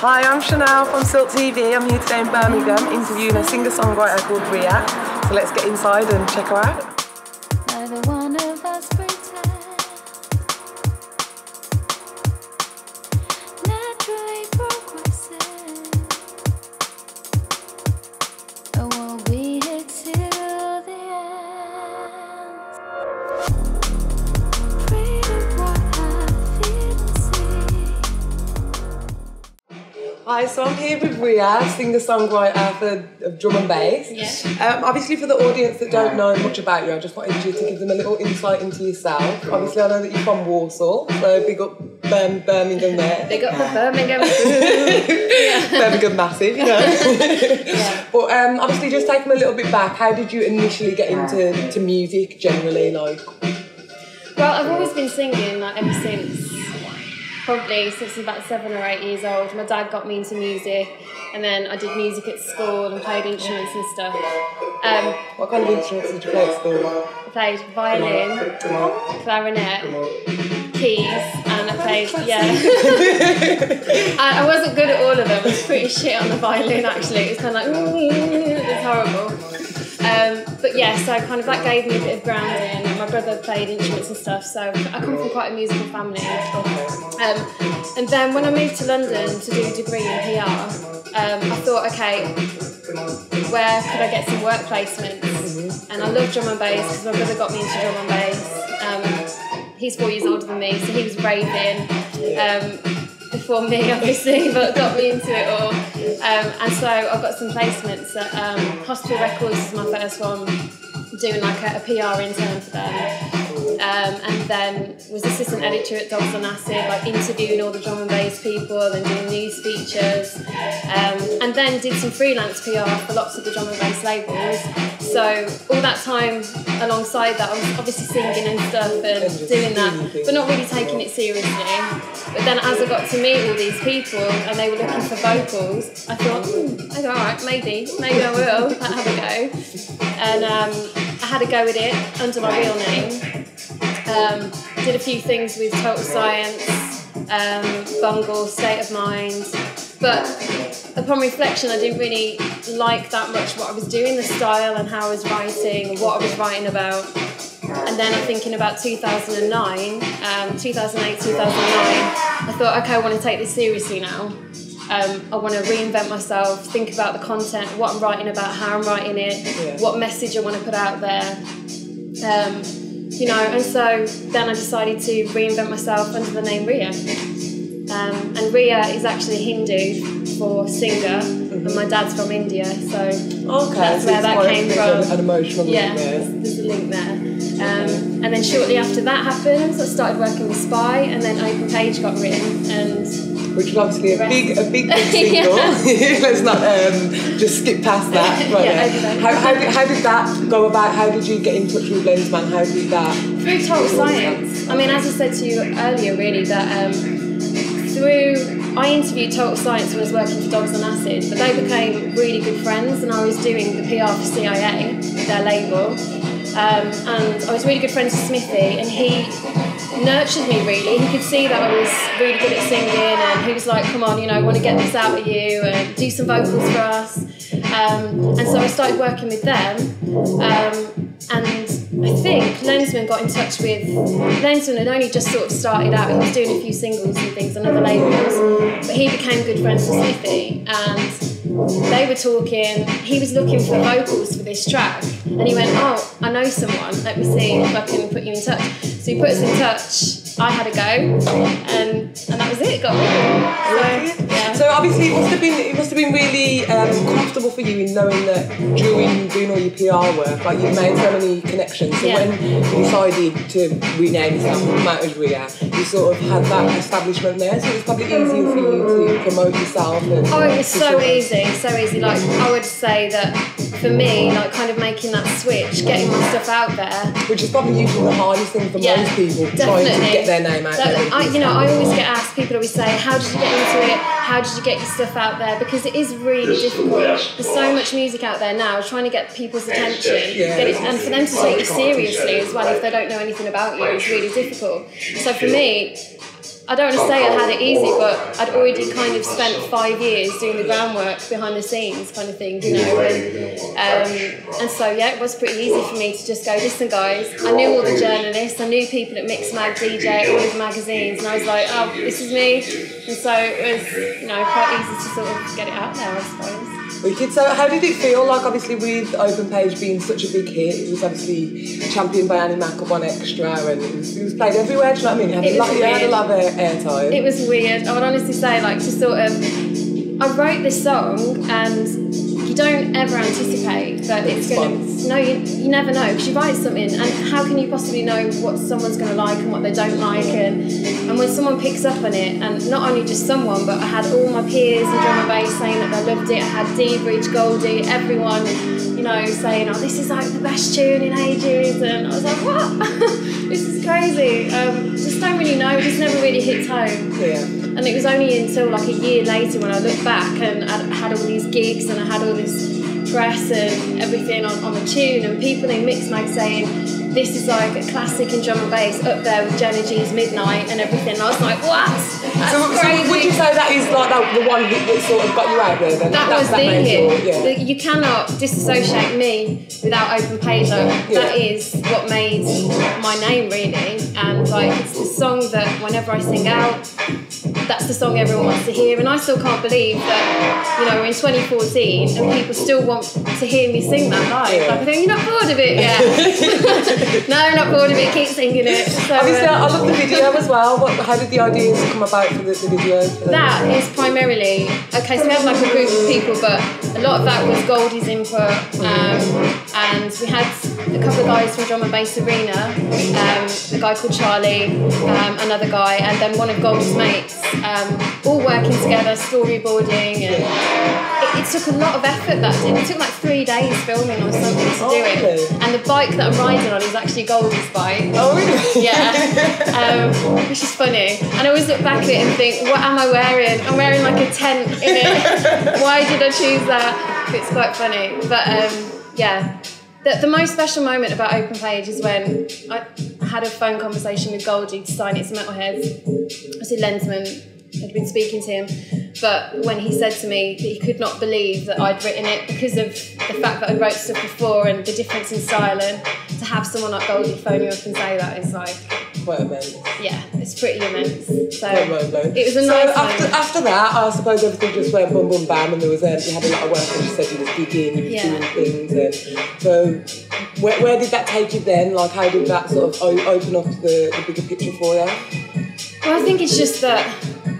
Hi, I'm Chanel from Silk TV. I'm here today in Birmingham interviewing a singer-songwriter called Riya. So let's get inside and check her out. Neither one of us pretend. Naturally progressing. And we'll be here till the end. Afraid of what I feel and see. Hi, so I'm here with Riya, singer-songwriter of drum and bass. Yeah. Obviously, for the audience that don't know much about you, I just wanted you to give them a little insight into yourself. Obviously, I know that you're from Warsaw, so big up Birmingham there. Big up the Birmingham crew. Birmingham massive, you know. Yeah. But obviously, just take them a little bit back. How did you initially get into music generally? Like, Well, I've always been singing like ever since. Probably since I was about 7 or 8 years old. My dad got me into music, and then I did music at school and played instruments and stuff. what kind of instruments did you play at school? I played violin, clarinet, keys, and I played, I wasn't good at all of them. I was pretty shit on the violin actually. It was kind of like, it was horrible. But yeah, so kind of that gave me a bit of grounding. My brother played instruments and stuff, so I come from quite a musical family. And then when I moved to London to do a degree in PR, I thought, okay, where could I get some work placements? Mm-hmm. And I love drum and bass because my brother got me into drum and bass. He's 4 years older than me, so he was raving before me, obviously, but got me into it all. And so I got some placements at Hospital Records was my first one, doing like a PR intern for them. And then was assistant editor at Dogs on Acid, like interviewing all the drum and bass people and doing news features. And then did some freelance PR for lots of the drum and bass labels. So all that time alongside that, I was obviously singing and stuff and doing that, but not really taking it seriously. But then as I got to meet all these people and they were looking for vocals, I thought, okay, all right, maybe I will have a go. And I had a go at it under my real name. Did a few things with Total Science, Bungle, State of Mind, but upon reflection I didn't really like that much what I was doing, the style and how I was writing, what I was writing about. And then I'm thinking about 2009, 2008, 2009, I thought, okay, I want to take this seriously now. I want to reinvent myself, think about the content, what I'm writing about, how I'm writing it, what message I want to put out there. And so then I decided to reinvent myself under the name Riya. And Riya is actually Hindu for singer, and my dad's from India, so that's where that came from. An emotional link there. There's a link there. And then shortly after that happened, I started working with Spy, and then Open Page got written, and which was obviously a big single. Let's not just skip past that. Right, how did that go about? How did you get in touch with Lenzman? How did that? Through Total Science. I mean, as I said to you earlier, really, that I interviewed Total Science when I was working for Dogs on Acid, but they became really good friends, and I was doing the PR for CIA, their label. And I was really good friends with Smithy, and he nurtured me really. He could see that I was really good at singing, and he was like, come on, I want to get this out of you and do some vocals for us. And so I started working with them. And I think Lenzman got in touch with... Lenzman had only just sort of started out. He was doing a few singles and things on other labels. But he became good friends with Smithy, and they were talking. He was looking for vocals for this track, and he went, oh, I know someone, let me see if I can put you in touch. So he put us in touch. I had a go, and that was it. Got me. So obviously it must have been really comfortable for you in knowing that during doing all your PR work, like you made so many connections. So when you decided to rename yourself and come out as Riya, you sort of had that establishment there. So it was probably easier for you to promote yourself. It was so easy. Like I would say that for me, like kind of making that switch, getting my stuff out there, which is probably usually the hardest thing for most people, definitely. Trying to get their name out there. I always get asked, people always say, how did you get into it? How did you get your stuff out there? Because it is really difficult. There's so much music out there now, trying to get people's attention, and for them to take you seriously as well if they don't know anything about you is really difficult. So for me, I don't want to say I had it easy, but I'd already kind of spent 5 years doing the groundwork behind the scenes kind of thing, you know, and so yeah, it was pretty easy for me to just go, listen guys, I knew all the journalists, I knew people at Mix Mag, DJ, all the magazines, and I was like, oh, this is me, and so it was, you know, quite easy to sort of get it out there, I suppose. Wicked. So how did it feel, like obviously with Open Page being such a big hit, it was obviously championed by Annie Mac up on Extra, and it was played everywhere, do you know what I mean? It had a lot of airtime. It was weird. I would honestly say, like, to sort of, I wrote this song and you don't ever anticipate that it's going to, no, you never know, because you write something and how can you possibly know what someone's going to like and what they don't like, and when someone picks up on it, and not only just someone, but I had all my peers in drum and bass saying that they loved it, I had D-Bridge, Goldie, everyone, you know, saying, oh, this is like the best tune in ages, and I was like, what? This is crazy. Just don't really know, it just never really hit home. Yeah. And it was only until like a year later when I looked back and I had all these gigs and I had all this press and everything on the tune, and people in Mix Mag saying this is like a classic in drum and bass, up there with Jenny G's Midnight and everything. And I was like, what? That's crazy. So would you say that is like the one hit that sort of got you out there then? That was the hit. Yeah. You cannot disassociate me without Open Page. That is what made my name, really. And like, it's the song that whenever I sing out, that's the song everyone wants to hear, and I still can't believe that, you know, we're in 2014 and people still want to hear me sing that live. Yeah. Like, I think, you're not bored of it yet? No, I'm not bored of it, keep singing it. So, obviously, I love the video as well. How did the ideas come about for the video? That is primarily, okay, so we have like a group of people, but a lot of that was Goldie's input, and we had a couple of guys from Drum and Bass Arena, a guy called Charlie, another guy, and then one of Goldie's mates, all working together, storyboarding, and it took a lot of effort, that did. It took like 3 days filming or something to do it. Really? And the bike that I'm riding on is actually Goldie's bike. Oh, really? Yeah. Which is funny. And I always look back at it and think, what am I wearing? I'm wearing like a tent in it. Why did I choose that? It's quite funny. But yeah. The most special moment about Open Page is when I had a phone conversation with Goldie to sign it to Metalheads. I said Lenzman had been speaking to him, but when he said to me that he could not believe that I'd written it because of the fact that I wrote stuff before and the difference in style, and to have someone like Goldie phone you up and say that is like, quite immense. Yeah, it's pretty immense. So it was a nice after that, I suppose everything just went boom boom bam, and there was you had a lot of work, and you said you was gigging, you was doing things, and so where did that take you then? Like, how did that sort of open up the bigger picture for you? Well, I think it's just that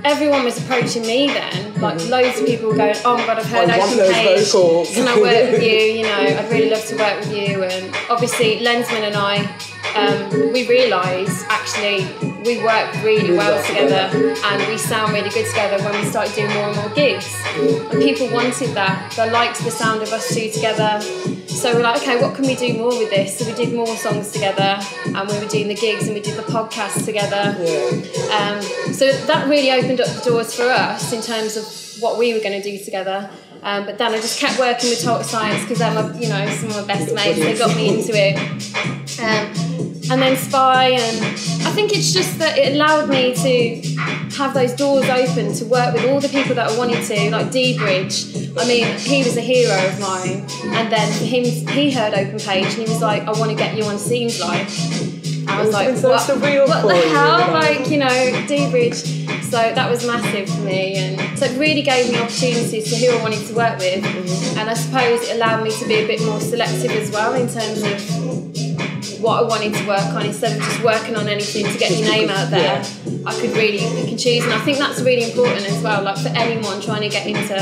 everyone was approaching me then, like loads of people were going, oh my god, I've heard Open Page, can I work with you, you know, I'd really love to work with you. And obviously Lenzman and I, we realised actually we work really well together and we sound really good together when we started doing more and more gigs, and people wanted that, they liked the sound of us two together. So we're like, okay, what can we do more with this? So we did more songs together, and we were doing the gigs and we did the podcast together. So that really opened up the doors for us in terms of what we were going to do together. But then I just kept working with Total Science because they're my, you know, some of my best mates. They got me into it. And then Spy, and I think it's just that it allowed me to have those doors open to work with all the people that I wanted to, like D-Bridge. I mean, he was a hero of mine, and then for him, he heard Open Page and he was like, I want to get you on Scenes Live. I was like, what the hell? Like, you know, D-Bridge. So that was massive for me, and so it really gave me opportunities to who I wanted to work with, and I suppose it allowed me to be a bit more selective as well in terms of what I wanted to work on. Instead of just working on anything to get your name out there, I could really pick and choose, and I think that's really important as well, like for anyone trying to get into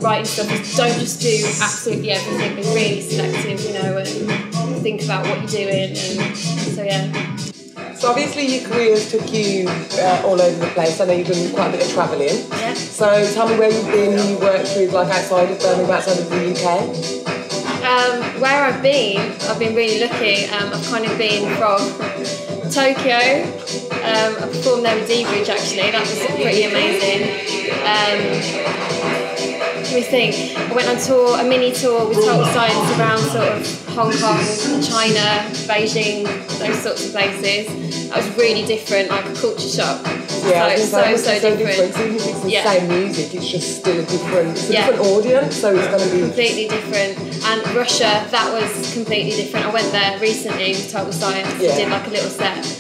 writing stuff, is don't just do absolutely everything, be really selective, you know, and think about what you're doing. And so yeah. So obviously your careers took you all over the place. I know you've done quite a bit of travelling. Yeah. So tell me where you've been, who you worked with, like outside of Birmingham, outside of the UK. Where I've been really lucky. I've kind of been from Tokyo. I performed there with D-Bridge actually. That was pretty amazing. Let me think. I went on tour, a mini tour with Total Science around sort of Hong Kong, China, Beijing, those sorts of places. That was really different, like a culture shock. Yeah, so different. So even if it's the same music, it's just still a different audience, so it's going to be completely different. And Russia, that was completely different. I went there recently with Total Science. I did like a little set.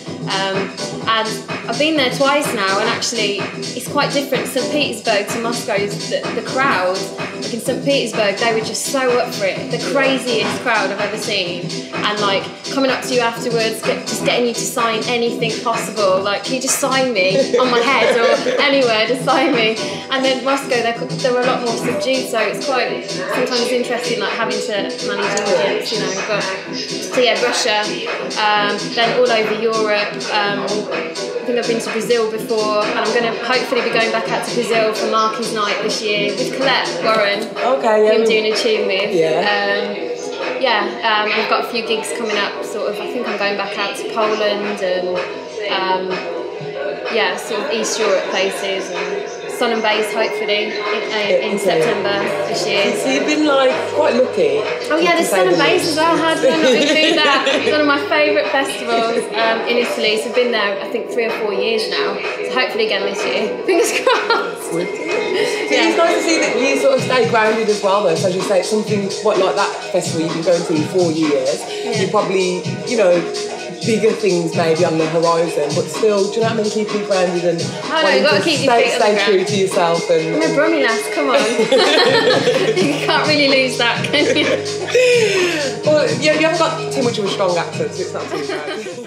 And I've been there twice now, and actually it's quite different. St. Petersburg to Moscow, the crowd, like in St. Petersburg, they were just so up for it. The craziest crowd I've ever seen. And like coming up to you afterwards, just getting you to sign anything possible. Like, can you just sign me on my head or anywhere, just sign me. And then Moscow, they were a lot more subdued, so it's quite sometimes interesting, like having to manage an audience, you know. But so yeah, Russia, then all over Europe. I think I've been to Brazil before, and I'm going to hopefully be going back out to Brazil for Marky's Night this year with Colette Warren. Okay, yeah. Who I'm doing a tune with. Yeah. I've got a few gigs coming up. Sort of, I think I'm going back out to Poland and sort of East Europe places and drum and bass hopefully in September this year. So you've been like quite lucky. Oh yeah, there's drum and bass as well. How did I not include that? It's one of my favourite festivals in Italy. So I've been there I think 3 or 4 years now. So hopefully again this year. Fingers crossed. It's nice to see that you sort of stay grounded as well though. So as you say, it's something like that festival you've been going to for years. You probably, you know, bigger things maybe on the horizon, but still, do you know what I mean? Keep you grounded and you've got to keep your feet on the ground. Stay true to yourself. And I'm a Brummy lass, come on. You can't really lose that, can you? Well, yeah, you haven't got too much of a strong accent, so it's not too bad.